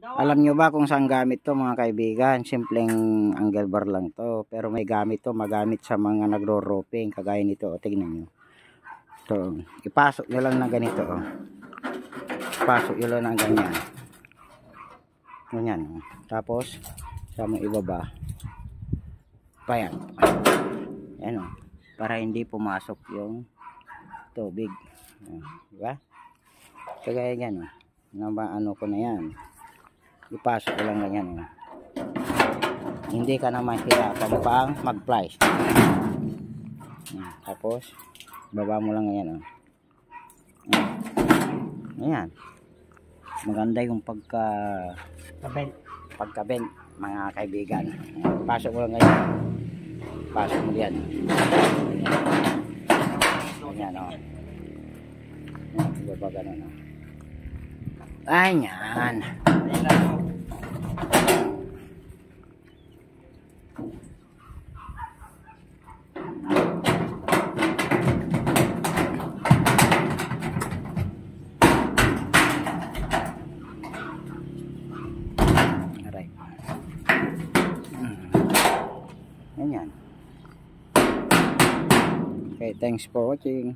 Alam nyo ba kung saan gamit to mga kaibigan? Simpleng angle bar lang to. Pero may gamit to, magamit sa mga nagro-roping. Kagaya nito, o tignan nyo. Ito, ipasok nyo lang na ganito. O. Ipasok nyo lang na ganyan. Ganyan. O. Tapos, sa mga ibaba. Payan. Ayan o. Para hindi pumasok yung tubig. Diba? Kagaya yan o. Ano ko na yan. Ipasok ko lang ganyan. Hindi ka na mahirapan pang mag-flies. Tapos, baba mo lang ganyan. Ayan. Maganda yung pagka-bend mga kaibigan. Pasok mo lang ganyan. Pasok mo yan. Ganyan o. Baba ganun o. Ayan. Aray. Ayan. Okay, thanks for watching.